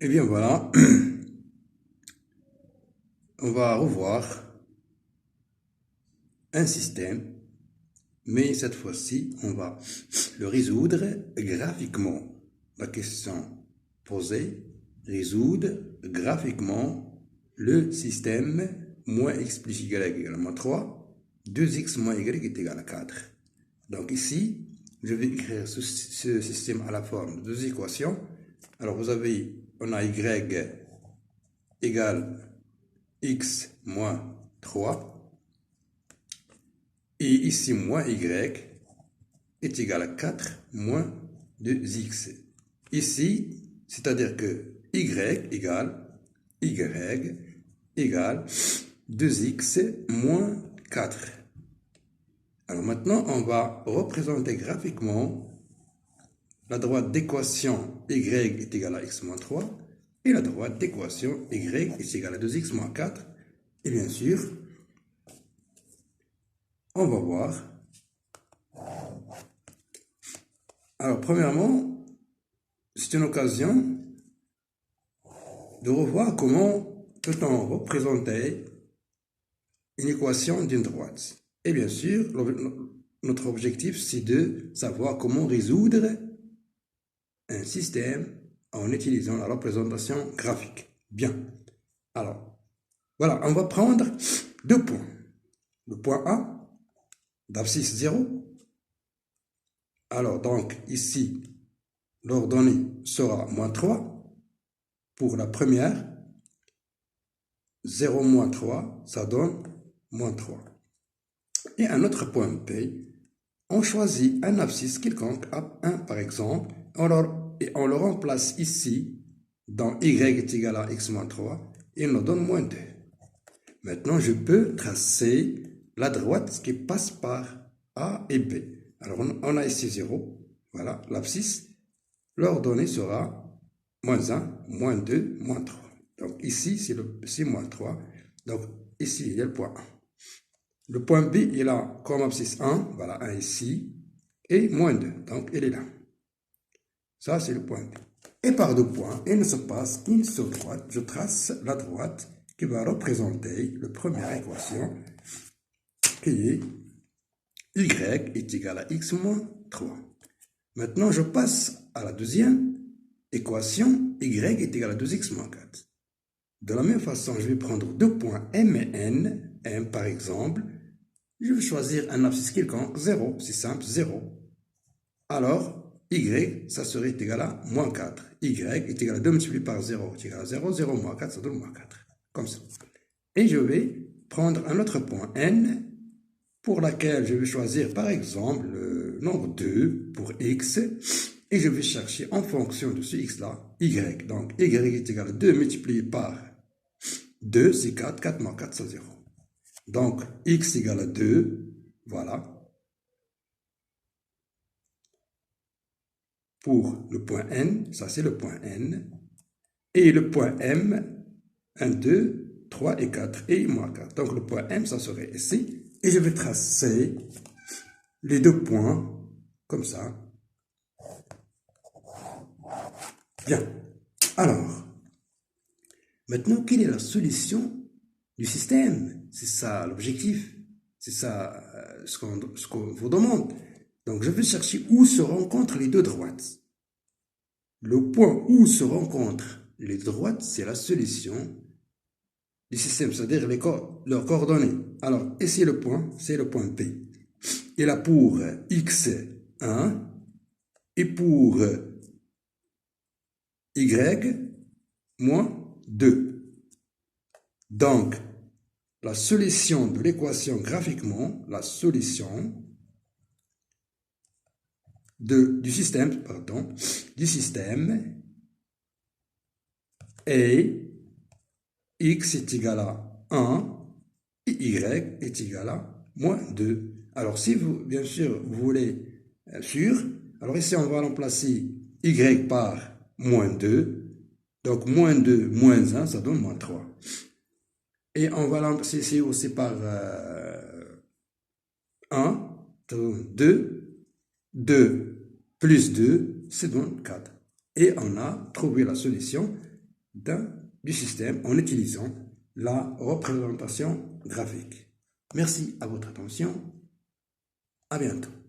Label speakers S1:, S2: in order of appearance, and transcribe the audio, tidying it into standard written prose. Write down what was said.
S1: Eh bien voilà, on va revoir un système, mais cette fois-ci, on va le résoudre graphiquement. La question posée, résoudre graphiquement le système moins x plus y égale à moins 3, 2x moins y est égal à 4. Donc ici, je vais écrire ce système à la forme de deux équations. Alors on a y égale x moins 3, et ici moins y est égal à 4 moins 2x. Ici, c'est-à-dire que y égale 2x moins 4. Alors maintenant, on va représenter graphiquement la droite d'équation y est égale à x moins 3 et la droite d'équation y est égale à 2x moins 4. Et bien sûr, on va voir. Alors, premièrement, c'est une occasion de revoir comment peut-on représenter une équation d'une droite. Et bien sûr, notre objectif, c'est de savoir comment résoudre un système en utilisant la représentation graphique. Bien. Alors, voilà, on va prendre deux points. Le point A, d'abscisse 0. Alors, donc, ici, l'ordonnée sera moins 3 pour la première. 0 moins 3, ça donne moins 3. Et un autre point P, on choisit un abscisse quelconque, A1 par exemple, et on le remplace ici, dans y est égal à x moins 3, et il nous donne moins 2. Maintenant, je peux tracer la droite qui passe par A et B. Alors, on a ici 0, voilà, l'abscisse. L'ordonnée sera moins 1, moins 2, moins 3. Donc, ici, c'est moins 3. Donc, ici, il y a le point 1. Le point B, il a comme abscisse 1, voilà, 1 ici, et moins 2. Donc, il est là. Ça, c'est le point B. Et par deux points, il ne se passe qu'une seule droite. Je trace la droite qui va représenter la première équation, qui est y est égal à x moins 3. Maintenant, je passe à la deuxième équation, y est égal à 2x moins 4. De la même façon, je vais prendre deux points M et N. M, par exemple, je vais choisir un abscisse quelconque, 0, c'est simple, 0. Alors, y, ça serait égal à moins 4. Y est égal à 2 multiplié par 0, c'est égal à 0, 0 moins 4, ça donne moins 4. Comme ça. Et je vais prendre un autre point N, pour laquelle je vais choisir, par exemple, le nombre 2 pour x, et je vais chercher en fonction de ce x-là, y. Donc, y est égal à 2 multiplié par 2, c'est 4, 4 moins 4, c'est 0. Donc, x égale à 2, voilà. Pour le point N, ça c'est le point N. Et le point M, 1, 2, 3 et 4, et moins 4. Donc, le point M, ça serait ici. Et je vais tracer les deux points, comme ça. Bien. Alors, maintenant, quelle est la solution du système? C'est ça l'objectif. C'est ça ce qu'on vous demande. Donc, je vais chercher où se rencontrent les deux droites. Le point où se rencontrent les droites, c'est la solution du système, c'est-à-dire leurs coordonnées. Alors, ici le point, c'est le point P. Il a pour x 1 et pour y moins 2. Donc, la solution de l'équation graphiquement, la solution du système est x est égal à 1 et y est égal à moins 2. Alors, si vous, bien sûr, vous voulez sûr, alors ici, on va remplacer y par moins 2. Donc, moins 2, moins 1, ça donne moins 3. Et on va remplacer ici aussi par 1, ça donne 2. 2 plus 2, ça donne 4. Et on a trouvé la solution. du système en utilisant la représentation graphique. Merci à votre attention. À bientôt.